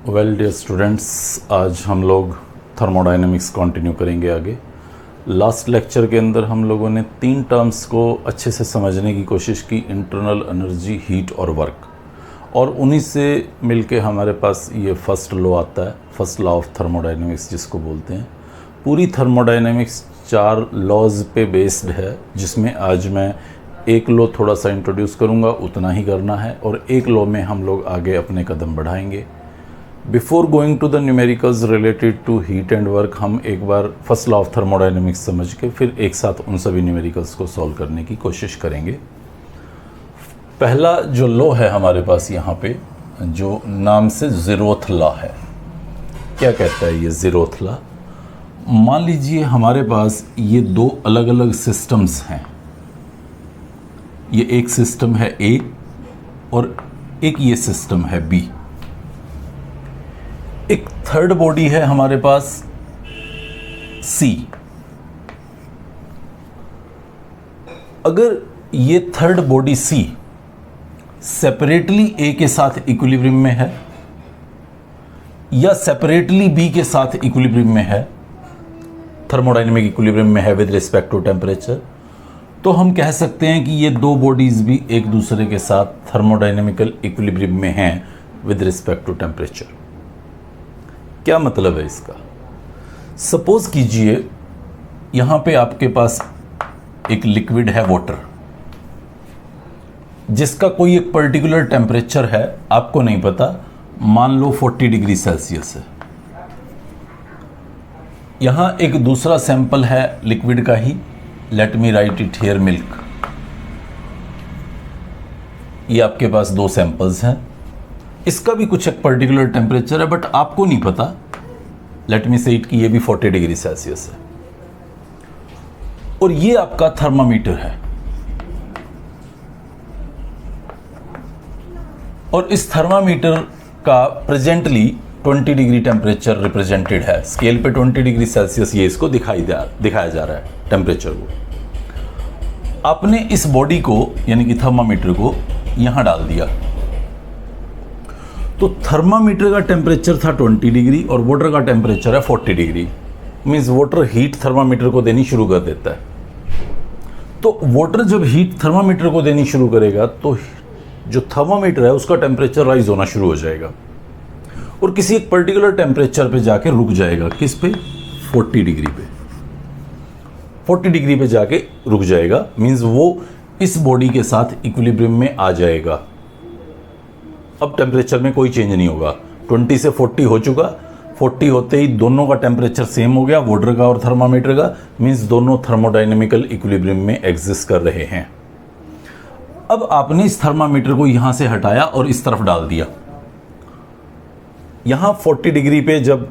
Well dear students, आज हम लोग थर्मोडाइनमिक्स कंटिन्यू करेंगे आगे। लास्ट लेक्चर के अंदर हम लोगों ने 3 टर्म्स को अच्छे से समझने की कोशिश की, इंटरनल एनर्जी, हीट और वर्क, और उन्हीं से मिलके हमारे पास ये फर्स्ट लॉ आता है, फर्स्ट लॉ ऑफ थर्मोडाइनमिक्स जिसको बोलते हैं। पूरी थर्मोडाइनमिक्स 4 लॉज पे बेस्ड है, जिसमें आज मैं एक लॉ थोड़ा सा इंट्रोड्यूस करूँगा, उतना ही करना है, और एक लॉ में हम लोग आगे अपने कदम बढ़ाएंगे। Before going to the numericals related to heat and work, हम एक बार फर्स्ट लॉ ऑफ थर्मोडाइनमिक्स समझ के फिर एक साथ उन सभी न्यूमेरिकल्स को सॉल्व करने की कोशिश करेंगे। पहला जो लॉ है हमारे पास यहाँ पे, जो नाम से ज़ीरोथ लॉ है। क्या कहता है ये ज़ीरोथ लॉ? मान लीजिए हमारे पास ये 2 अलग अलग सिस्टम्स हैं। ये एक सिस्टम है ए और एक ये सिस्टम है बी। एक थर्ड बॉडी है हमारे पास सी। अगर ये थर्ड बॉडी सी सेपरेटली ए के साथ इक्विलिब्रियम में है या सेपरेटली बी के साथ इक्विलिब्रियम में है, थर्मोडायनेमिक इक्विलिब्रियम में है विद रिस्पेक्ट टू टेम्परेचर, तो हम कह सकते हैं कि ये 2 बॉडीज भी एक दूसरे के साथ थर्मोडायनेमिकल इक्विलिब्रियम में हैं विद रिस्पेक्ट टू टेम्परेचर। क्या मतलब है इसका? सपोज कीजिए यहां पे आपके पास एक लिक्विड है वाटर, जिसका कोई एक पर्टिकुलर टेम्परेचर है, आपको नहीं पता, मान लो 40 डिग्री सेल्सियस है। यहां एक दूसरा सैंपल है लिक्विड का ही, let me write it here milk. ये आपके पास 2 सैंपल्स हैं, इसका भी कुछ एक पर्टिकुलर टेम्परेचर है, बट आपको नहीं पता, लेट मी से इट कि ये भी 40 डिग्री सेल्सियस है। और ये आपका थर्मामीटर है, और इस थर्मामीटर का प्रेजेंटली 20 डिग्री टेम्परेचर रिप्रेजेंटेड है। स्केल पे 20 डिग्री सेल्सियस ये इसको दिखाया जा रहा है टेम्परेचर को। आपने इस बॉडी को यानी कि थर्मामीटर को यहां डाल दिया, तो थर्मामीटर का टेम्परेचर था 20 डिग्री और वाटर का टेम्परेचर है 40 degree. Means water heat thermometer को देनी शुरू कर देता है। तो वाटर जब हीट थर्मामीटर को देनी शुरू करेगा तो जो थर्मामीटर है उसका टेम्परेचर राइज होना शुरू हो जाएगा और किसी एक पर्टिकुलर टेम्परेचर पे जाके रुक जाएगा। किस पे? 40 डिग्री पे। 40 डिग्री पे जाके रुक जाएगा, मींस वो इस बॉडी के साथ इक्विलिब्रियम में आ जाएगा। अब टेम्परेचर में कोई चेंज नहीं होगा। 20 से 40 हो चुका, 40 होते ही दोनों का टेम्परेचर सेम हो गया, वाटर का और थर्मामीटर का, मींस दोनों थर्मोडायनेमिकल इक्विलिब्रियम में एग्जिस्ट कर रहे हैं। अब आपने इस थर्मामीटर को यहां से हटाया और इस तरफ डाल दिया। यहां 40 डिग्री पे जब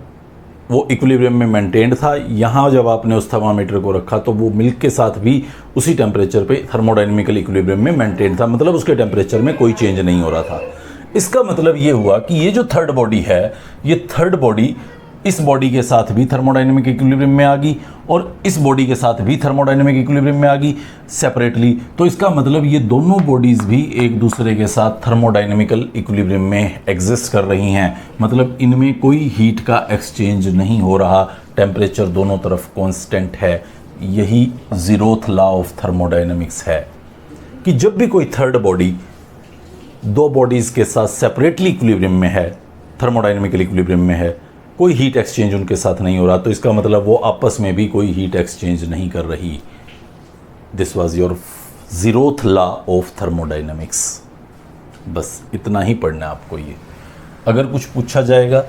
वो इक्विलिब्रियम में मेंटेन्ड था, यहां जब आपने उस थर्मामीटर को रखा तो वो मिल्क के साथ भी उसी टेम्परेचर पे थर्मोडायनेमिकल इक्विलिब्रियम में मेंटेन था, मतलब उसके टेम्परेचर में कोई चेंज नहीं हो रहा था। इसका मतलब ये हुआ कि ये जो थर्ड बॉडी है, ये थर्ड बॉडी इस बॉडी के साथ भी थर्मोडायनेमिक इक्विलिब्रियम में आ गई और इस बॉडी के साथ भी थर्मोडायनेमिक इक्विलिब्रियम में आ गई सेपरेटली। तो इसका मतलब ये दोनों बॉडीज भी एक दूसरे के साथ थर्मोडायनेमिकल इक्विलिब्रियम में एग्जिस्ट कर रही हैं, मतलब इनमें कोई हीट का एक्सचेंज नहीं हो रहा, टेम्परेचर दोनों तरफ कांस्टेंट है। यही ज़ीरोथ लॉ ऑफ थर्मोडायनेमिक्स है कि जब भी कोई थर्ड बॉडी 2 बॉडीज के साथ सेपरेटली इक्विलिब्रियम में है, थर्मोडायनेमिकल इक्विलिब्रियम में है, कोई हीट एक्सचेंज उनके साथ नहीं हो रहा, तो इसका मतलब वो आपस में भी कोई हीट एक्सचेंज नहीं कर रही। This was your zeroth law of thermodynamics. बस इतना ही पढ़ना है आपको। ये अगर कुछ पूछा जाएगा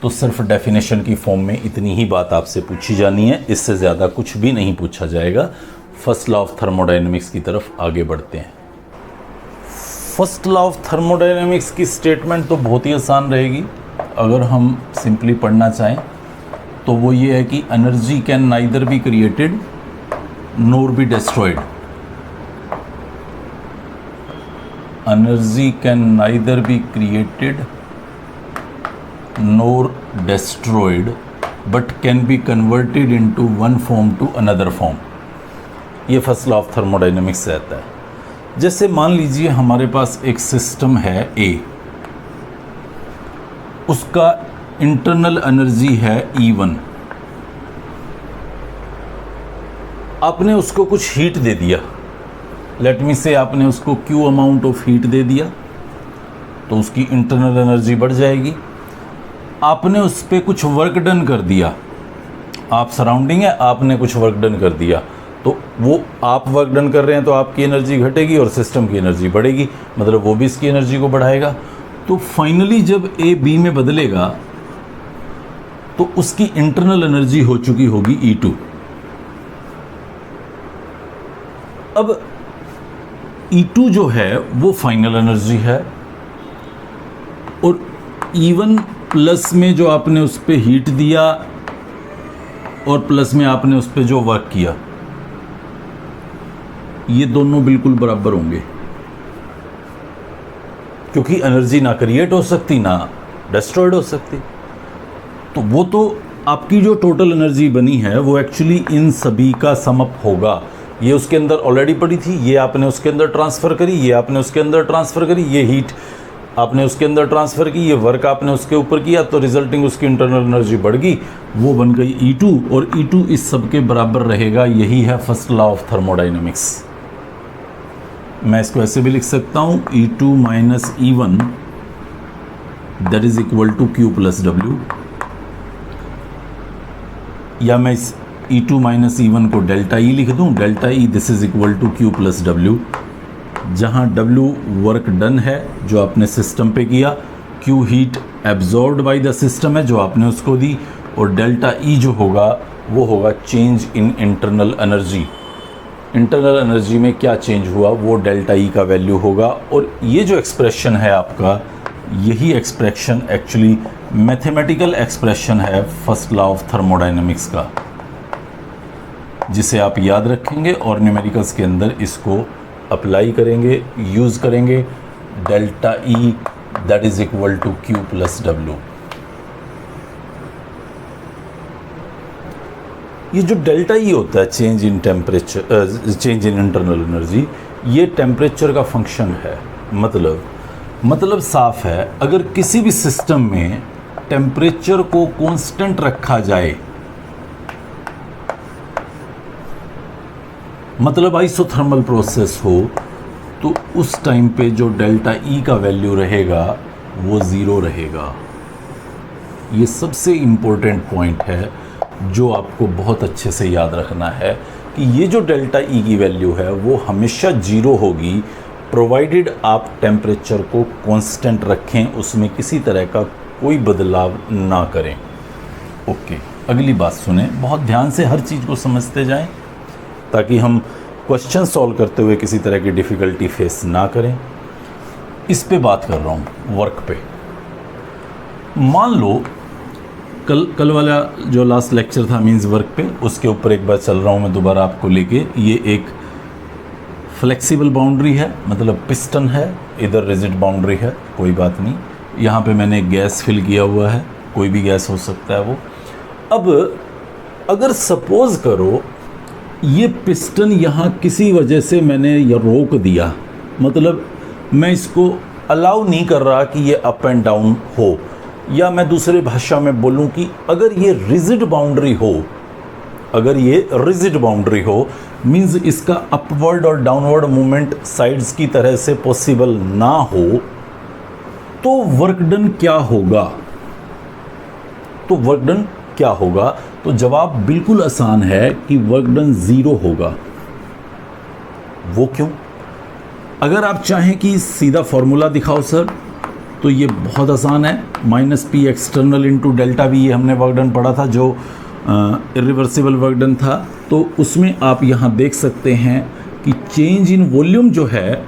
तो सिर्फ डेफिनेशन की फॉर्म में इतनी ही बात आपसे पूछी जानी है, इससे ज़्यादा कुछ भी नहीं पूछा जाएगा। फर्स्ट लॉ ऑफ थर्मोडायनेमिक्स की तरफ आगे बढ़ते हैं। फर्स्ट लॉ ऑफ थर्मोडायनेमिक्स की स्टेटमेंट तो बहुत ही आसान रहेगी। अगर हम सिंपली पढ़ना चाहें तो वो ये है कि energy can neither be created nor be destroyed. Energy can neither be created nor destroyed but can be converted into one form to another form. ये फर्स्ट लॉ ऑफ थर्मोडायनेमिक्स से आता है। जैसे मान लीजिए हमारे पास एक सिस्टम है ए, उसका इंटरनल एनर्जी है E1। आपने उसको कुछ हीट दे दिया, लेट मी से आपने उसको Q अमाउंट ऑफ हीट दे दिया, तो उसकी इंटरनल एनर्जी बढ़ जाएगी। आपने उस पर कुछ वर्क डन कर दिया, आप सराउंडिंग है, आपने कुछ वर्क डन कर दिया, तो वो आप वर्क डन कर रहे हैं तो आपकी एनर्जी घटेगी और सिस्टम की एनर्जी बढ़ेगी, मतलब वो भी इसकी एनर्जी को बढ़ाएगा। तो फाइनली जब ए बी में बदलेगा तो उसकी इंटरनल एनर्जी हो चुकी होगी E2। अब E2 जो है वो फाइनल एनर्जी है, और E1 प्लस में जो आपने उस पर हीट दिया और प्लस में आपने उस पर जो वर्क किया, ये दोनों बिल्कुल बराबर होंगे, क्योंकि एनर्जी ना क्रिएट हो सकती ना डिस्ट्रॉयड हो सकती। तो वो तो आपकी जो टोटल एनर्जी बनी है वो एक्चुअली इन सभी का सम अप होगा। ये उसके अंदर ऑलरेडी पड़ी थी, ये आपने उसके अंदर ट्रांसफ़र करी, ये आपने उसके अंदर ट्रांसफ़र करी, ये हीट आपने उसके अंदर ट्रांसफ़र की, ये वर्क आपने उसके ऊपर किया, तो रिजल्टिंग उसकी इंटरनल एनर्जी बढ़ गई, वो बन गई E2, और E2 इस सब के बराबर रहेगा। यही है फर्स्ट लॉ ऑफ थर्मोडाइनमिक्स। मैं इसको ऐसे भी लिख सकता हूँ, E2 minus E1 that is equal to Q plus W, या मैं इस E2 माइनस E1 को डेल्टा E लिख दूँ, delta E this is equal to Q plus W, जहाँ W वर्क डन है जो आपने सिस्टम पे किया, Q heat absorbed by the system है जो आपने उसको दी, और डेल्टा E जो होगा वो होगा change in internal energy. Internal energy में क्या चेंज हुआ वो डेल्टा E का वैल्यू होगा। और ये जो एक्सप्रेशन है आपका, यही एक्सप्रेशन एक्चुअली मैथमेटिकल एक्सप्रेशन है फर्स्ट लॉ ऑफ थर्मोडाइनमिक्स का, जिसे आप याद रखेंगे और न्यूमेरिकल्स के अंदर इसको अप्लाई करेंगे, यूज़ करेंगे। Delta E that is equal to Q plus W। ये जो डेल्टा E होता है, change in temperature, change in internal energy, ये टेम्परेचर का फंक्शन है। मतलब साफ है, अगर किसी भी सिस्टम में टेम्परेचर को कांस्टेंट रखा जाए, मतलब आइसोथर्मल प्रोसेस हो, तो उस टाइम पे जो डेल्टा E का वैल्यू रहेगा वो ज़ीरो रहेगा। ये सबसे इम्पोर्टेंट पॉइंट है जो आपको बहुत अच्छे से याद रखना है कि ये जो डेल्टा E की वैल्यू है वो हमेशा ज़ीरो होगी, प्रोवाइडेड आप टेम्परेचर को कांस्टेंट रखें, उसमें किसी तरह का कोई बदलाव ना करें। ओके, अगली बात सुने, बहुत ध्यान से हर चीज़ को समझते जाएं ताकि हम क्वेश्चन सॉल्व करते हुए किसी तरह की डिफ़िकल्टी फेस ना करें। इस पे बात कर रहा हूँ, वर्क पे। मान लो कल वाला जो लास्ट लेक्चर था मींस वर्क पे, उसके ऊपर एक बार चल रहा हूँ मैं दोबारा आपको लेके। ये एक फ्लेक्सिबल बाउंड्री है, मतलब पिस्टन है, इधर रिजिड बाउंड्री है, कोई बात नहीं। यहाँ पे मैंने गैस फिल किया हुआ है, कोई भी गैस हो सकता है वो। अब अगर सपोज करो ये पिस्टन यहाँ किसी वजह से मैंने ये रोक दिया, मतलब मैं इसको अलाउ नहीं कर रहा कि ये अप एंड डाउन हो, या मैं दूसरे भाषा में बोलूँ कि अगर ये रिजिड बाउंड्री हो, अगर ये रिजिड बाउंड्री हो मींस इसका अपवर्ड और डाउनवर्ड मूवमेंट साइड्स की तरह से पॉसिबल ना हो, तो वर्क डन क्या होगा? तो वर्क डन क्या होगा? तो जवाब बिल्कुल आसान है कि वर्क डन ज़ीरो होगा। वो क्यों? अगर आप चाहें कि सीधा फॉर्मूला दिखाओ सर, तो ये बहुत आसान है, minus P external into delta we, ये हमने वर्क डन पढ़ा था जो इरिवर्सिबल वर्क डन था। तो उसमें आप यहाँ देख सकते हैं कि चेंज इन वॉल्यूम जो है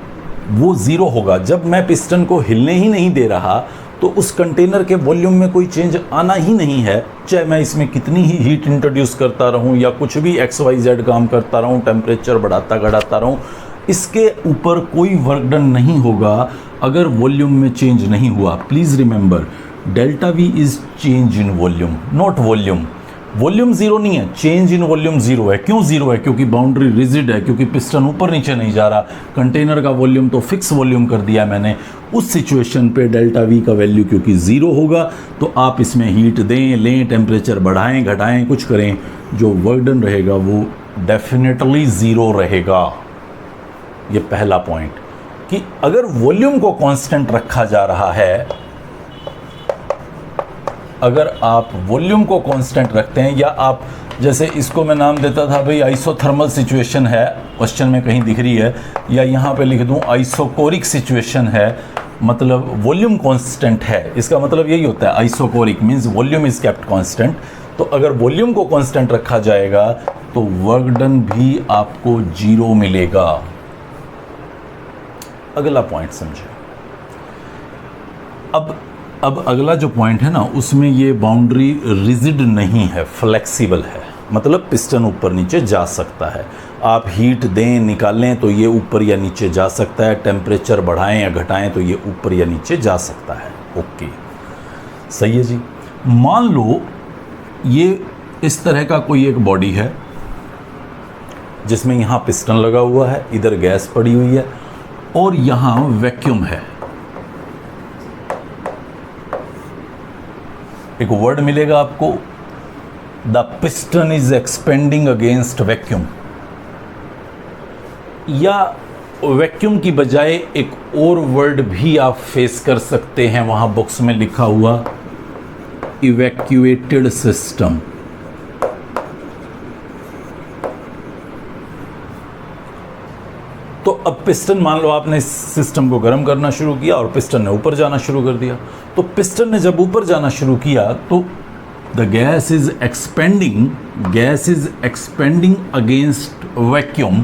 वो ज़ीरो होगा। जब मैं पिस्टन को हिलने ही नहीं दे रहा तो उस कंटेनर के वॉल्यूम में कोई चेंज आना ही नहीं है, चाहे मैं इसमें कितनी ही हीट इंट्रोड्यूस करता रहूं या कुछ भी XYZ काम करता रहूं, टेम्परेचर बढ़ाता घटाता रहूं, इसके ऊपर कोई वर्क डन नहीं होगा अगर वॉल्यूम में चेंज नहीं हुआ। Please remember, delta V is change in volume, not volume. Volume zero नहीं है, चेंज इन वॉल्यूम जीरो है। क्यों जीरो है? क्योंकि बाउंड्री रिजिड है, क्योंकि पिस्टन ऊपर नीचे नहीं जा रहा। कंटेनर का वॉल्यूम तो फिक्स वॉल्यूम कर दिया मैंने। उस सिचुएशन पे डेल्टा वी का वैल्यू क्योंकि ज़ीरो होगा, तो आप इसमें हीट दें लें, टेम्परेचर बढ़ाएं घटाएं कुछ करें, जो वर्क डन रहेगा वो डेफिनेटली ज़ीरो रहेगा। ये पहला पॉइंट, कि अगर वॉल्यूम को कांस्टेंट रखा जा रहा है, अगर आप वॉल्यूम को कांस्टेंट रखते हैं, या आप जैसे इसको मैं नाम देता था भाई आइसोथर्मल सिचुएशन है, क्वेश्चन में कहीं दिख रही है, या यहाँ पे लिख दूँ आइसोकोरिक सिचुएशन है, मतलब वॉल्यूम कांस्टेंट है। इसका मतलब यही होता है, isochoric means volume is kept constant. तो अगर वॉल्यूम को कांस्टेंट रखा जाएगा तो वर्क डन भी आपको जीरो मिलेगा। अगला पॉइंट समझे। अब अगला जो पॉइंट है ना, उसमें ये बाउंड्री रिजिड नहीं है, फ्लेक्सिबल है, मतलब पिस्टन ऊपर नीचे जा सकता है। आप हीट दें निकालें तो ये ऊपर या नीचे जा सकता है, टेम्परेचर बढ़ाएं या घटाएं तो ये ऊपर या नीचे जा सकता है। ओके, सही है जी। मान लो ये इस तरह का कोई एक बॉडी है जिसमें यहाँ पिस्टन लगा हुआ है, इधर गैस पड़ी हुई है और यहाँ वैक्यूम है। एक वर्ड मिलेगा आपको, the piston is expanding against vacuum, या वैक्यूम की बजाय एक और वर्ड भी आप फेस कर सकते हैं, वहां बुक्स में लिखा हुआ इवैक्यूएटेड सिस्टम। तो अब पिस्टन, मान लो आपने इस सिस्टम को गर्म करना शुरू किया और पिस्टन ने ऊपर जाना शुरू कर दिया। तो पिस्टन ने जब ऊपर जाना शुरू किया तो the gas is expanding against vacuum,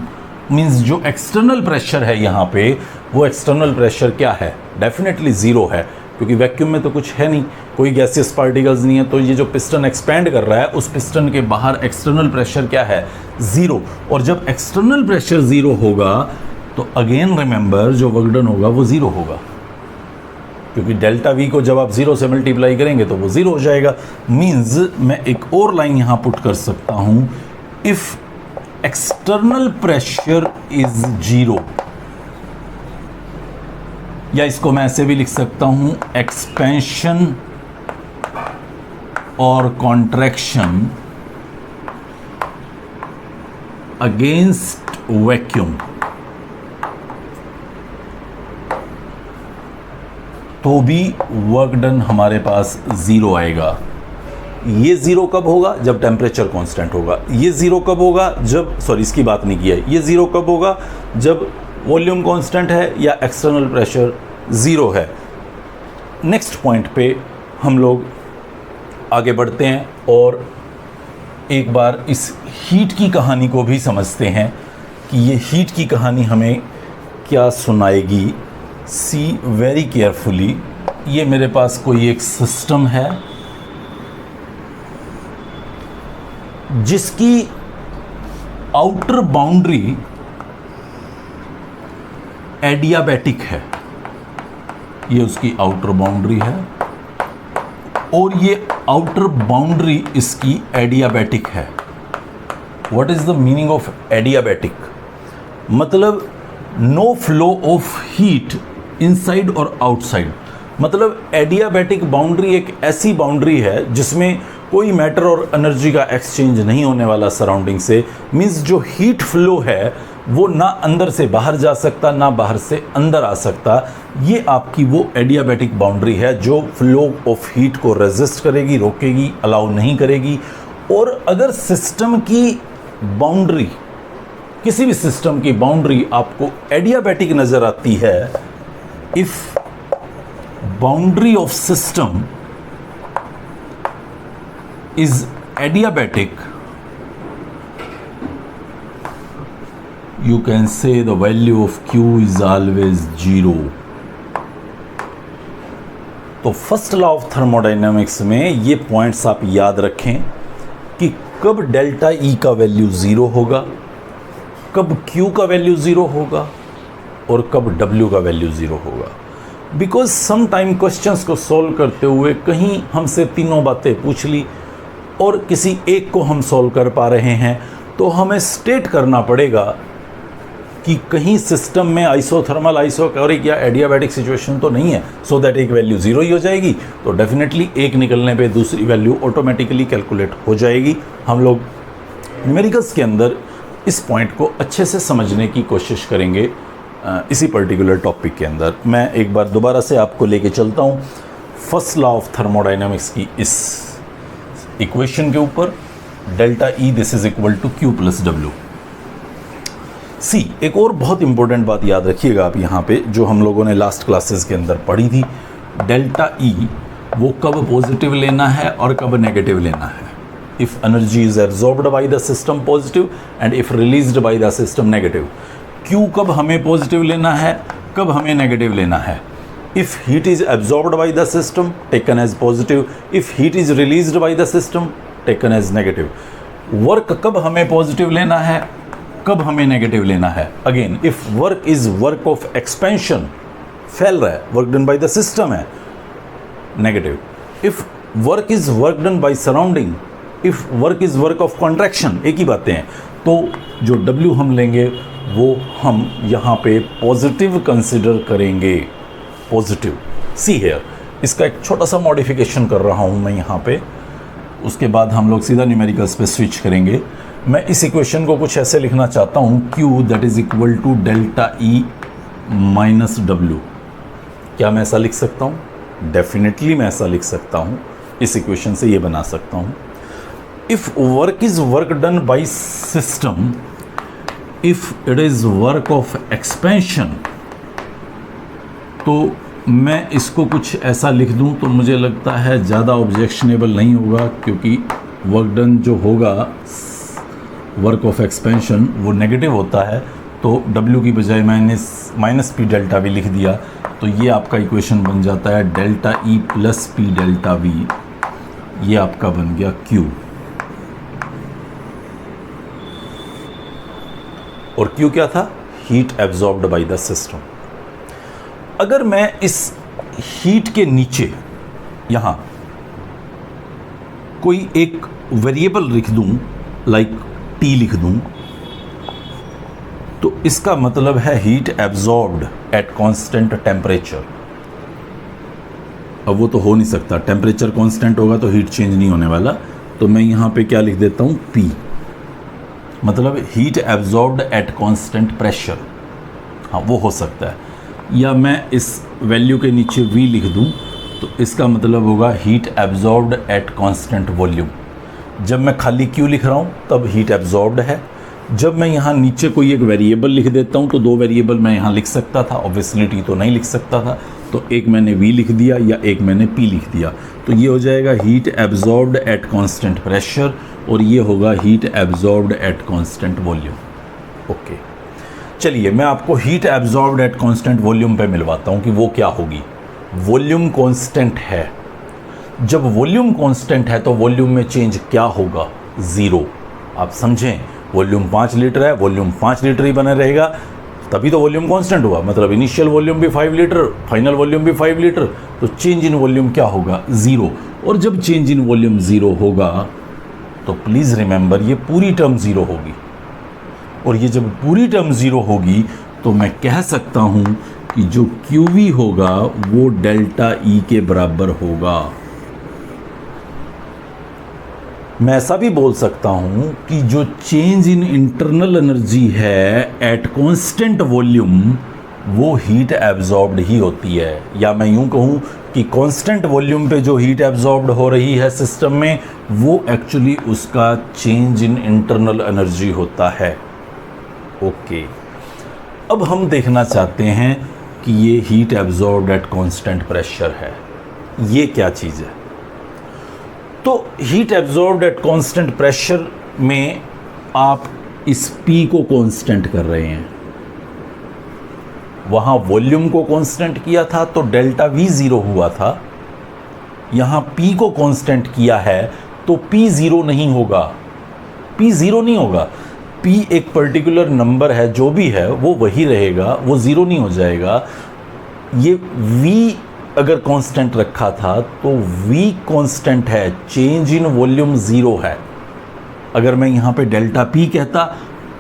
means जो एक्सटर्नल प्रेशर है यहाँ पे, वो एक्सटर्नल प्रेशर क्या है? डेफिनेटली ज़ीरो है, क्योंकि वैक्यूम में तो कुछ है नहीं, कोई गैसियस पार्टिकल्स नहीं है। तो ये जो पिस्टन एक्सपैंड कर रहा है, उस पिस्टन के बाहर एक्सटर्नल प्रेशर क्या है? ज़ीरो। और जब एक्सटर्नल प्रेशर ज़ीरो होगा तो अगेन रिमेंबर, जो वर्क डन होगा वो ज़ीरो होगा, क्योंकि डेल्टा वी को जब आप ज़ीरो से मल्टीप्लाई करेंगे तो वो ज़ीरो हो जाएगा। मीन्स मैं एक और लाइन यहाँ पुट कर सकता हूँ, if external pressure is zero, या इसको मैं ऐसे भी लिख सकता हूँ, एक्सपेंशन और कॉन्ट्रैक्शन अगेंस्ट वैक्यूम, तो भी वर्क डन हमारे पास ज़ीरो आएगा। ये ज़ीरो कब होगा? जब टेम्परेचर कांस्टेंट होगा। ये ज़ीरो कब होगा? जब, सॉरी इसकी बात नहीं की है, ये ज़ीरो कब होगा? जब वॉल्यूम कांस्टेंट है या एक्सटर्नल प्रेशर ज़ीरो है। नेक्स्ट पॉइंट पे हम लोग आगे बढ़ते हैं और एक बार इस हीट की कहानी को भी समझते हैं कि ये हीट की कहानी हमें क्या सुनाएगी। सी वेरी केयरफुली, ये मेरे पास कोई एक सिस्टम है जिसकी आउटर बाउंड्री एडियाबैटिक है, ये उसकी आउटर बाउंड्री है और ये आउटर बाउंड्री इसकी एडियाबैटिक है। What is the meaning of adiabatic? मतलब no flow of heat inside और आउटसाइड। मतलब एडियाबैटिक बाउंड्री एक ऐसी बाउंड्री है जिसमें कोई मैटर और एनर्जी का एक्सचेंज नहीं होने वाला सराउंडिंग से। मीन्स जो हीट फ्लो है वो ना अंदर से बाहर जा सकता, ना बाहर से अंदर आ सकता। ये आपकी वो एडियाबैटिक बाउंड्री है जो फ्लो ऑफ हीट को रेजिस्ट करेगी, रोकेगी, अलाउ नहीं करेगी। और अगर सिस्टम की बाउंड्री, किसी भी सिस्टम की बाउंड्री आपको एडियाबैटिक नज़र आती है, if boundary of system is adiabatic, you can say the value of Q is always 0. तो फर्स्ट लॉ ऑफ थर्मोडाइनमिक्स में ये पॉइंट्स आप याद रखें कि कब डेल्टा E का वैल्यू 0 होगा, कब Q का वैल्यू 0 होगा और कब W का वैल्यू 0 होगा। बिकॉज सम टाइम क्वेश्चंस को सॉल्व करते हुए कहीं हमसे तीनों बातें पूछ ली, और किसी एक को हम सॉल्व कर पा रहे हैं, तो हमें स्टेट करना पड़ेगा कि कहीं सिस्टम में आइसोथर्मल, आइसोकोरिक या एडियाबैटिक सिचुएशन तो नहीं है, सो दैट एक वैल्यू ज़ीरो ही हो जाएगी। तो डेफिनेटली एक निकलने पे दूसरी वैल्यू ऑटोमेटिकली कैलकुलेट हो जाएगी। हम लोग न्यूमेरिकल्स के अंदर इस पॉइंट को अच्छे से समझने की कोशिश करेंगे इसी पर्टिकुलर टॉपिक के अंदर। मैं एक बार दोबारा से आपको लेके चलता हूँ फर्स्ट लॉ ऑफ थर्मोडाइनमिक्स की इस इक्वेशन के ऊपर, delta E this is equal to Q plus W सी। एक और बहुत इंपॉर्टेंट बात याद रखिएगा आप यहाँ पे, जो हम लोगों ने लास्ट क्लासेस के अंदर पढ़ी थी, डेल्टा ई वो कब पॉजिटिव लेना है और कब नेगेटिव लेना है। If energy is absorbed by the system positive and if released by the system negative. Q कब हमें पॉजिटिव लेना है, कब हमें नेगेटिव लेना है। If heat is absorbed by the system taken as positive, if heat is released by the system taken as negative. Work कब हमें पॉजिटिव लेना है, कब हमें नेगेटिव लेना है। Again if work is work of expansion, फैल रहा है, work done by the system है, negative. If work is work done by surrounding, if work is work of contraction, एक ही बातें हैं। तो जो डब्ल्यू हम लेंगे वो हम यहाँ पे पॉजिटिव कंसिडर करेंगे, पॉजिटिव। सी हेयर, इसका एक छोटा सा मॉडिफिकेशन कर रहा हूँ मैं यहाँ पे, उसके बाद हम लोग सीधा न्यूमेरिकल्स पे स्विच करेंगे। मैं इस इक्वेशन को कुछ ऐसे लिखना चाहता हूँ, Q that is equal to delta E minus W. क्या मैं ऐसा लिख सकता हूँ? डेफिनेटली मैं ऐसा लिख सकता हूँ। इस इक्वेशन से ये बना सकता हूँ, if work is work done by system, if it is work of expansion, तो मैं इसको कुछ ऐसा लिख दूं तो मुझे लगता है ज़्यादा ऑब्जेक्शनेबल नहीं होगा, क्योंकि वर्क डन जो होगा वर्क ऑफ एक्सपेंशन वो नेगेटिव होता है। तो W की बजाय माइनस पी डेल्टा वी लिख दिया, तो ये आपका इक्वेशन बन जाता है delta E plus P delta we. ये आपका बन गया Q, और Q क्या था? Heat absorbed by the system. अगर मैं इस हीट के नीचे यहां कोई एक वेरिएबल लिख दूं, लाइक T लिख दूं, तो इसका मतलब है heat absorbed at constant temperature. अब वो तो हो नहीं सकता, टेम्परेचर कांस्टेंट होगा तो हीट चेंज नहीं होने वाला। तो मैं यहां पे क्या लिख देता हूं? P, मतलब heat absorbed at constant pressure. हाँ, वो हो सकता है। या मैं इस वैल्यू के नीचे V लिख दूं, तो इसका मतलब होगा heat absorbed at constant volume. जब मैं खाली Q लिख रहा हूं तब हीट एब्जॉर्ब्ड है। जब मैं यहाँ नीचे कोई एक वेरिएबल लिख देता हूं तो दो वेरिएबल मैं यहाँ लिख सकता था, ऑब्वियसली T तो नहीं लिख सकता था, तो एक मैंने V लिख दिया या एक मैंने P लिख दिया। तो ये हो जाएगा heat absorbed at constant pressure, और ये होगा heat absorbed at constant volume. Okay, चलिए मैं आपको heat absorbed at constant volume पे मिलवाता हूँ कि वो क्या होगी। वॉल्यूम कांस्टेंट है, जब वॉल्यूम कांस्टेंट है तो वॉल्यूम में चेंज क्या होगा? ज़ीरो। आप समझें, वॉल्यूम 5 लीटर है, वॉल्यूम 5 लीटर ही बना रहेगा, तभी तो वॉल्यूम कांस्टेंट हुआ। मतलब इनिशियल वॉल्यूम भी 5 लीटर, फाइनल वॉल्यूम भी 5 लीटर, तो चेंज इन वॉल्यूम क्या होगा? ज़ीरो। और जब चेंज इन वॉल्यूम ज़ीरो होगा तो प्लीज़ रिमेंबर ये पूरी टर्म ज़ीरो होगी, और ये जब पूरी टर्म ज़ीरो होगी तो मैं कह सकता हूँ कि जो QV होगा वो डेल्टा E के बराबर होगा। मैं ऐसा भी बोल सकता हूं कि जो चेंज इन इंटरनल एनर्जी है एट कांस्टेंट वॉल्यूम वो हीट एब्जॉर्ब्ड ही होती है। या मैं यूं कहूं कि कांस्टेंट वॉल्यूम पे जो हीट एब्जॉर्ब्ड हो रही है सिस्टम में, वो एक्चुअली उसका चेंज इन इंटरनल एनर्जी होता है। ओके, अब हम देखना चाहते हैं कि ये heat absorbed at constant pressure है, ये क्या चीज़ है। तो heat absorbed at constant pressure में आप इस P को कांस्टेंट कर रहे हैं, वहां वॉल्यूम को कांस्टेंट किया था तो डेल्टा V ज़ीरो हुआ था, यहां P को कांस्टेंट किया है तो P ज़ीरो नहीं होगा, P ज़ीरो नहीं होगा। P एक पर्टिकुलर नंबर है, जो भी है वो वही रहेगा, वो ज़ीरो नहीं हो जाएगा। ये V अगर कांस्टेंट रखा था तो V कांस्टेंट है, चेंज इन वॉल्यूम ज़ीरो है। अगर मैं यहाँ पे डेल्टा P कहता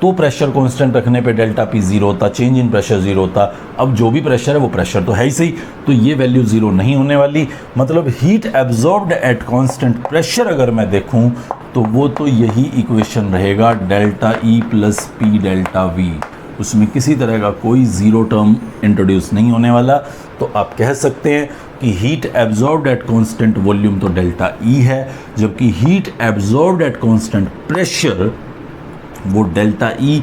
तो प्रेशर कांस्टेंट रखने पे डेल्टा P ज़ीरो होता, चेंज इन प्रेशर ज़ीरो होता। अब जो भी प्रेशर है वो प्रेशर तो है ही सही, तो ये वैल्यू ज़ीरो नहीं होने वाली। मतलब heat absorbed at constant pressure अगर मैं देखूँ तो वो तो यही इक्वेशन रहेगा, delta E plus P delta V। उसमें किसी तरह का कोई ज़ीरो टर्म इंट्रोड्यूस नहीं होने वाला। तो आप कह सकते हैं कि heat absorbed at constant volume तो डेल्टा E है, जबकि heat absorbed at constant pressure वो delta E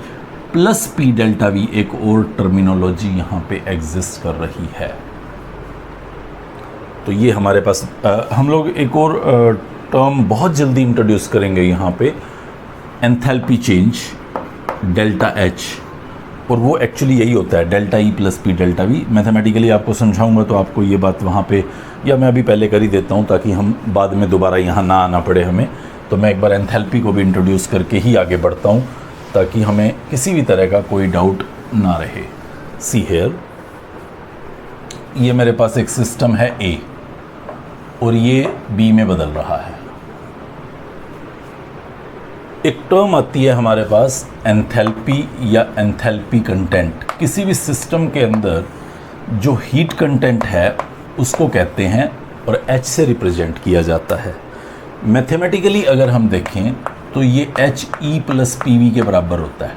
plus P delta V। एक और टर्मिनोलॉजी यहाँ पे एग्जिस्ट कर रही है। तो ये हमारे पास हम लोग एक और टर्म बहुत जल्दी इंट्रोड्यूस करेंगे यहाँ पे, एंथैल्पी चेंज डेल्टा H, और वो एक्चुअली यही होता है delta E plus P delta V। Mathematically आपको समझाऊंगा तो आपको ये बात वहाँ पे, या मैं अभी पहले कर ही देता हूँ ताकि हम बाद में दोबारा यहाँ ना आना पड़े हमें। तो मैं एक बार एंथैल्पी को भी इंट्रोड्यूस करके ही आगे बढ़ता हूँ ताकि हमें किसी भी तरह का कोई डाउट ना रहे। सी हेयर, ये मेरे पास एक सिस्टम है A और ये B में बदल रहा है। एक टर्म आती है हमारे पास एंथैल्पी या एंथैल्पी कंटेंट। किसी भी सिस्टम के अंदर जो हीट कंटेंट है उसको कहते हैं और H से रिप्रेजेंट किया जाता है। मैथमेटिकली अगर हम देखें तो ये H E प्लस PV के बराबर होता है।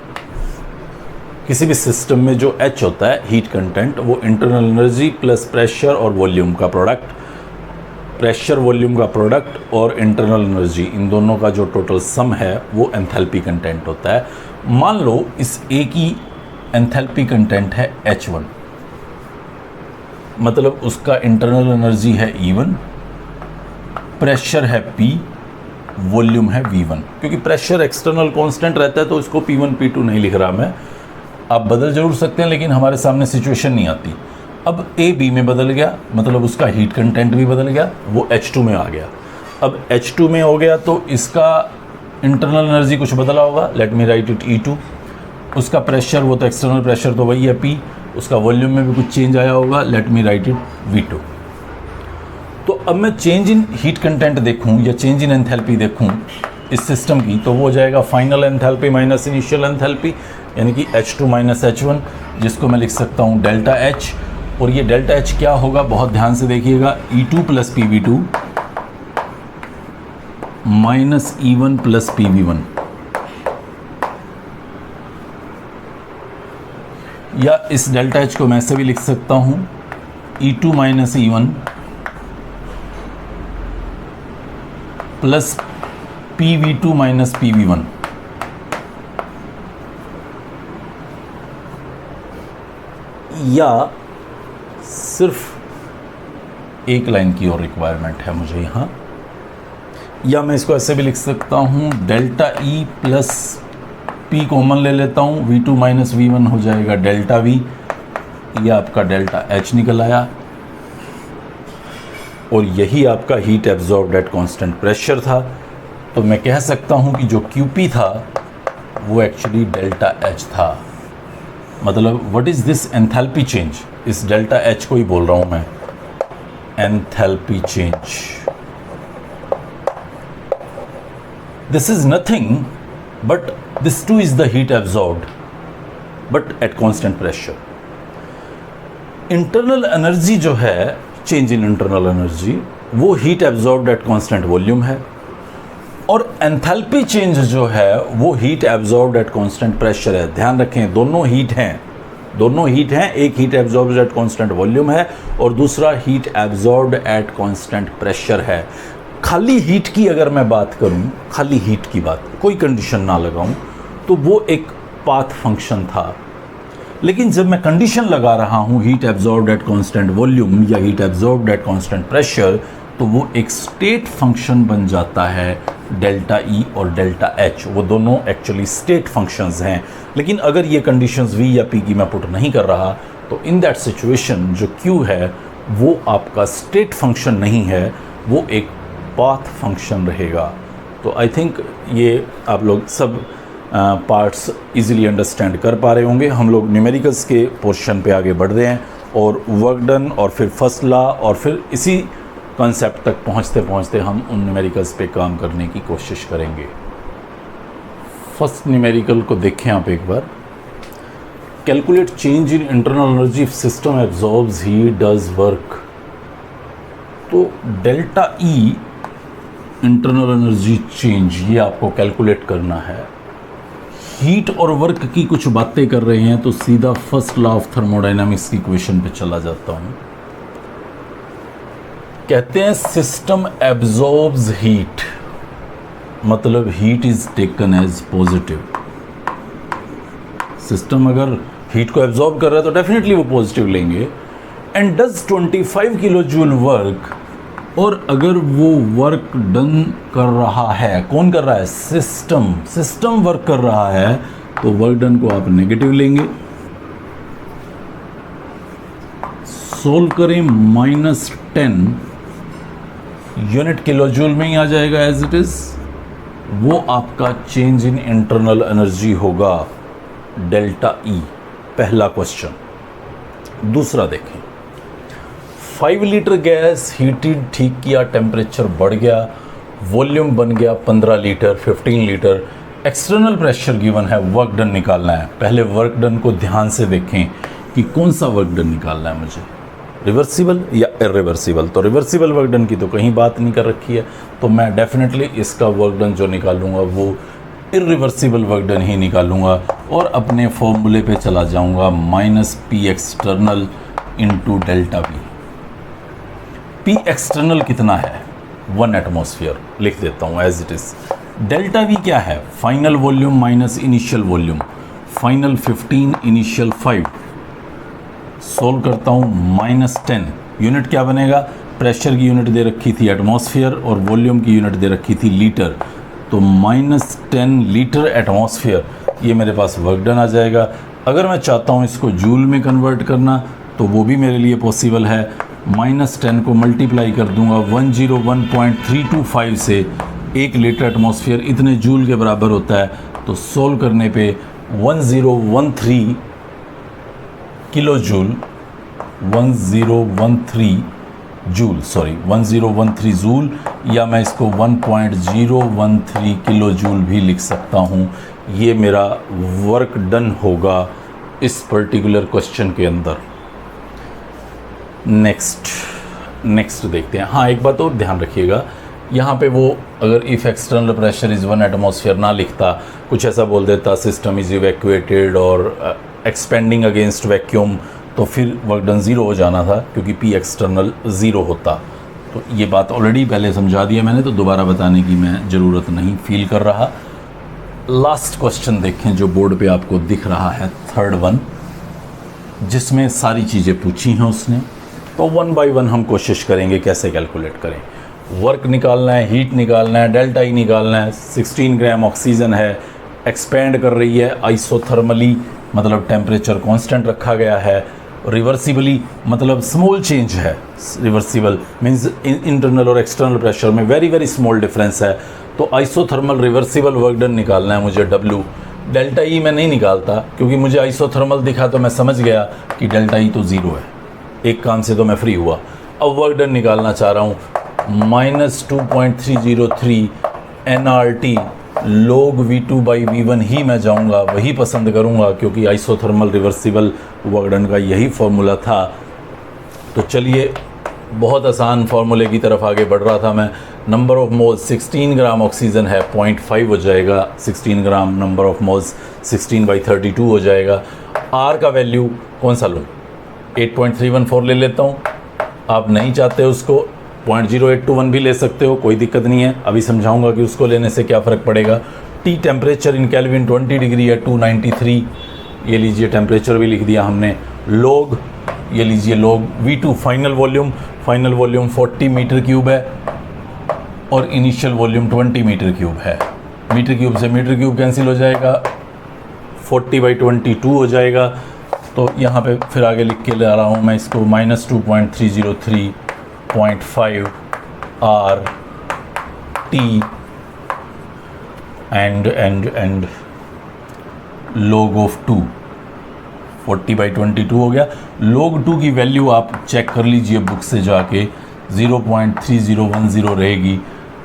किसी भी सिस्टम में जो H होता है हीट कंटेंट, वो इंटरनल एनर्जी प्लस प्रेशर और वॉल्यूम का प्रोडक्ट, प्रेशर वॉल्यूम का प्रोडक्ट और इंटरनल एनर्जी, इन दोनों का जो टोटल सम है वो एंथैल्पी कंटेंट होता है। मान लो इस A की एंथैल्पी कंटेंट है H1, मतलब उसका इंटरनल एनर्जी है E1, प्रेशर है P, वॉल्यूम है V1। क्योंकि प्रेशर एक्सटर्नल कांस्टेंट रहता है तो इसको P1 P2 नहीं लिख रहा मैं, आप बदल जरूर सकते हैं लेकिन हमारे सामने सिचुएशन नहीं आती। अब A B में बदल गया, मतलब उसका हीट कंटेंट भी बदल गया, वो H2 में आ गया। अब H2 में हो गया तो इसका इंटरनल एनर्जी कुछ बदला होगा, late me write it E2। उसका प्रेशर, वो तो एक्सटर्नल प्रेशर तो वही है P, उसका वॉल्यूम में भी कुछ चेंज आया होगा, late me write it V2। तो अब मैं चेंज इन हीट कंटेंट देखूं या चेंज इन एंथैल्पी देखूं इस सिस्टम की, तो वो हो जाएगा final enthalpy minus initial enthalpy, यानी कि H2 माइनस H1, जिसको मैं लिख सकता हूं डेल्टा H। और ये डेल्टा H क्या होगा, बहुत ध्यान से देखिएगा, E2 plus PV2 minus E1 plus PV1, या इस डेल्टा H को मैं ऐसे भी लिख सकता हूं E2 minus E1 plus PV2 minus PV1। या सिर्फ एक लाइन की और रिक्वायरमेंट है मुझे यहाँ, या मैं इसको ऐसे भी लिख सकता हूँ delta E plus P common ले लेता हूँ, V2 माइनस V1 हो जाएगा डेल्टा V, ये आपका डेल्टा H निकल आया। और यही आपका heat absorbed at constant pressure था। तो मैं कह सकता हूँ कि जो QP था वो एक्चुअली डेल्टा H था। मतलब what is this enthalpy change, इस डेल्टा H को ही बोल रहा हूँ मैं, enthalpy change. This is nothing but this two is the heat absorbed but at constant pressure. Internal energy जो है, चेंज इन इंटरनल एनर्जी, वो heat absorbed at constant volume है, और एंथैल्पी चेंज जो है वो heat absorbed at constant pressure है। ध्यान रखें, दोनों हीट हैं, एक heat absorbed at constant volume है और दूसरा heat absorbed at constant pressure है। खाली हीट की अगर मैं बात करूं, खाली हीट की बात, कोई कंडीशन ना लगाऊं, तो वो एक पाथ फंक्शन था। लेकिन जब मैं कंडीशन लगा रहा हूं heat absorbed at constant volume या heat absorbed at constant pressure, तो वो एक स्टेट फंक्शन बन जाता है, डेल्टा E और डेल्टा H। वो दोनों एक्चुअली स्टेट फंक्शंस हैं। लेकिन अगर ये कंडीशंस V या P की मैं पुट नहीं कर रहा, तो इन दैट सिचुएशन जो Q है वो आपका स्टेट फंक्शन नहीं है, वो एक पाथ फंक्शन रहेगा। तो आई थिंक ये आप लोग सब पार्ट्स इजीली अंडरस्टैंड कर पा रहे होंगे। हम लोग न्यूमेरिकल्स के पोर्शन पे आगे बढ़ रहे हैं और वर्क डन और फिर फर्स्ट लॉ और फिर इसी कॉन्सेप्ट तक पहुंचते पहुंचते हम उन न्यूमेरिकल्स पे काम करने की कोशिश करेंगे। फर्स्ट न्यूमेरिकल को देखें आप एक बार। Calculate change in internal energy if system absorbs heat does work. तो delta E internal energy change ये आपको कैलकुलेट करना है। हीट और वर्क की कुछ बातें कर रहे हैं तो सीधा फर्स्ट लॉ ऑफ थर्मोडायनामिक्स की इक्वेशन पे चला जाता हूं। कहते हैं सिस्टम एब्जॉर्ब्स हीट, मतलब heat is taken as positive. System अगर हीट को एब्जॉर्ब कर रहा है तो डेफिनेटली वो पॉजिटिव लेंगे। And does 25 kilo joule work, और अगर वो वर्क डन कर रहा है, कौन कर रहा है? सिस्टम वर्क कर रहा है, तो वर्क डन को आप नेगेटिव लेंगे। सोल्व करें, -10 यूनिट किलो जूल में ही आ जाएगा एज इट इज। वो आपका चेंज इन इंटरनल एनर्जी होगा, डेल्टा ई। पहला क्वेश्चन। दूसरा देखें, 5 लीटर गैस हीटेड, ठीक किया, टेम्परेचर बढ़ गया, वॉल्यूम बन गया 15 litre, 15 litre. External pressure given है, वर्क डन निकालना है। पहले वर्क डन को ध्यान से देखें कि कौन सा वर्क डन निकालना है मुझे, रिवर्सिबल या इरिवर्सिबल। तो रिवर्सिबल वर्क डन की तो कहीं बात नहीं कर रखी है, तो मैं डेफिनेटली इसका वर्क डन जो निकालूंगा वो इरिवर्सिबल वर्क डन ही निकालूंगा और अपने फॉर्मूले पे चला जाऊंगा, -P external into delta V. P external कितना है? 1 एटमॉस्फेयर लिख देता हूँ as it is. Delta V क्या है? Final volume minus initial volume, final 15 initial 5। Solve करता हूँ, -10 यूनिट क्या बनेगा? प्रेशर की यूनिट दे रखी थी एटमॉस्फेयर और वॉल्यूम की यूनिट दे रखी थी लीटर, तो -10 लीटर एटमॉस्फेयर, ये मेरे पास वर्क डन आ जाएगा। अगर मैं चाहता हूँ इसको जूल में कन्वर्ट करना तो वो भी मेरे लिए पॉसिबल है। -10 को मल्टीप्लाई कर दूंगा 101.325 से, 1 लीटर एटमॉस्फेयर इतने जूल के बराबर होता है। तो सोल्व करने पे 1013 किलो जूल, 1013 जूल, या मैं इसको 1.013 किलो जूल भी लिख सकता हूँ। ये मेरा वर्क डन होगा इस पर्टिकुलर क्वेश्चन के अंदर। नेक्स्ट देखते हैं। हाँ, एक बात और ध्यान रखिएगा, यहाँ पे वो अगर if external pressure is 1 atmosphere ना लिखता, कुछ ऐसा बोल देता सिस्टम इज़ इवैक्यूएटेड और एक्सपेंडिंग अगेंस्ट वैक्यूम, तो फिर वर्क डन 0 हो जाना था क्योंकि पी एक्सटर्नल 0 होता। तो ये बात ऑलरेडी पहले समझा दिया मैंने, तो दोबारा बताने की मैं ज़रूरत नहीं फील कर रहा। लास्ट क्वेश्चन देखें जो बोर्ड पे आपको दिख रहा है, थर्ड वन, जिसमें सारी चीज़ें पूछी हैं उसने। तो 1 बाय 1 हम कोशिश करेंगे कैसे कैलकुलेट करें। वर्क निकालना है, हीट निकालना है, डेल्टा ई निकालना है। 16 ग्राम ऑक्सीजन है, एक्सपेंड कर रही है आइसोथर्मली, मतलब टेम्परेचर कांस्टेंट रखा गया है। रिवर्सिबली मतलब स्मॉल चेंज है, रिवर्सिबल मींस इंटरनल और एक्सटर्नल प्रेशर में वेरी स्मॉल डिफरेंस है। तो आइसोथर्मल रिवर्सिबल वर्क डन निकालना है मुझे, W। डेल्टा ई मैं नहीं निकालता क्योंकि मुझे आइसोथर्मल दिखा तो मैं समझ गया कि डेल्टा ई तो 0 है, एक काम से तो मैं फ्री हुआ। अब वर्क डन निकालना चाह रहा हूँ, -2.303 nRT log V2 by V1 ही मैं जाऊँगा, वही पसंद करूँगा क्योंकि आइसोथर्मल रिवर्सिबल वर्क डन का यही फॉर्मूला था। तो चलिए, बहुत आसान फार्मूले की तरफ आगे बढ़ रहा था मैं। Number of moles 16 gram oxygen है, 0.5 हो जाएगा। 16 ग्राम नंबर ऑफ मोल्स 16/32 हो जाएगा। R का वैल्यू कौन सा लूँ? 8.314 ले लेता हूँ। आप नहीं चाहते उसको 0.0821 भी ले सकते हो, कोई दिक्कत नहीं है। अभी समझाऊंगा कि उसको लेने से क्या फ़र्क पड़ेगा। T temperature in kelvin 20 degree है, 293, ये लीजिए टेम्परेचर भी लिख दिया हमने। लोग, ये लीजिए लोग V2 final volume 40 metre cube है और इनिशियल वॉल्यूम 20 मीटर क्यूब है। मीटर क्यूब से मीटर क्यूब कैंसिल हो जाएगा, 40/22 हो जाएगा। तो यहाँ पे फिर आगे लिख के ला रहा हूँ मैं इसको, -2.303.5 R T and log of 2 40/22 हो गया। log 2 की वैल्यू आप चेक कर लीजिए बुक से जाके 0.3010 रहेगी।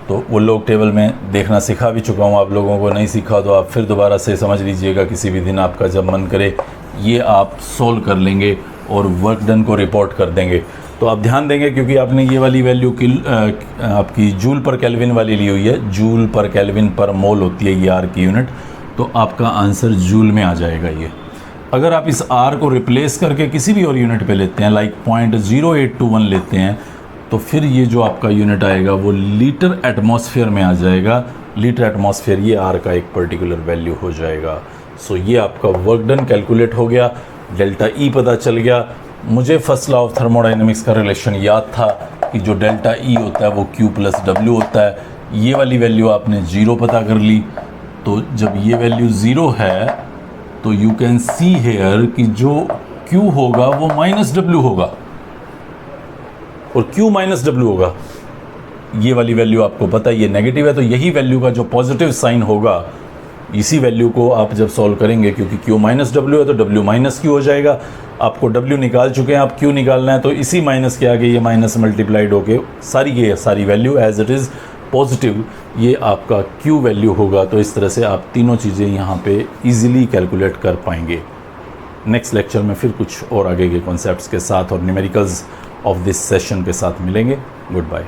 तो वो लोग टेबल में देखना सिखा भी चुका हूँ आप लोगों को, नहीं सीखा तो आप फिर दोबारा से समझ लीजिएगा किसी भी दिन आपका जब मन करे, ये आप सोल्व कर लेंगे और वर्क डन को रिपोर्ट कर देंगे। तो आप ध्यान देंगे क्योंकि आपने ये वाली वैल्यू आपकी जूल पर केल्विन वाली ली हुई है, जूल पर केल्विन पर मोल होती है ये आर की यूनिट, तो आपका आंसर जूल में आ जाएगा ये। अगर आप इस आर को रिप्लेस करके किसी भी और यूनिट पे लेते हैं, लाइक 0.0821 लेते हैं, तो फिर ये जो आपका यूनिट आएगा वो लीटर एटमॉस्फेयर में आ जाएगा। लीटर एटमॉस्फेयर ये आर का एक पर्टिकुलर वैल्यू हो जाएगा। सो ये आपका वर्क डन कैलकुलेट हो गया, डेल्टा ई पता चल गया। मुझे फर्स्ट लॉ ऑफ थर्मोडाइनमिक्स का रिलेशन याद था कि जो डेल्टा ई होता है वो Q + W होता है। ये वाली वैल्यू आपने 0 पता कर ली, तो जब ये वैल्यू 0 है तो यू कैन सी हेयर कि जो Q होगा वो -W होगा और Q - W होगा। ये वाली वैल्यू आपको पता है ये नेगेटिव है, तो यही वैल्यू का जो पॉजिटिव साइन होगा, इसी वैल्यू को आप जब सॉल्व करेंगे, क्योंकि Q - W है तो W - Q हो जाएगा। आपको W निकाल चुके हैं, आप Q निकालना है, तो इसी माइनस के आगे ये माइनस मल्टीप्लाइड होके सारी value as it is positive, ये आपका Q वैल्यू होगा। तो इस तरह से आप तीनों चीज़ें यहाँ पे इजीली कैलकुलेट कर पाएंगे। नेक्स्ट लेक्चर में फिर कुछ और आगे के कॉन्सेप्ट्स के साथ और न्यूमेरिकल्स ऑफ दिस सेशन के साथ मिलेंगे। Good bye.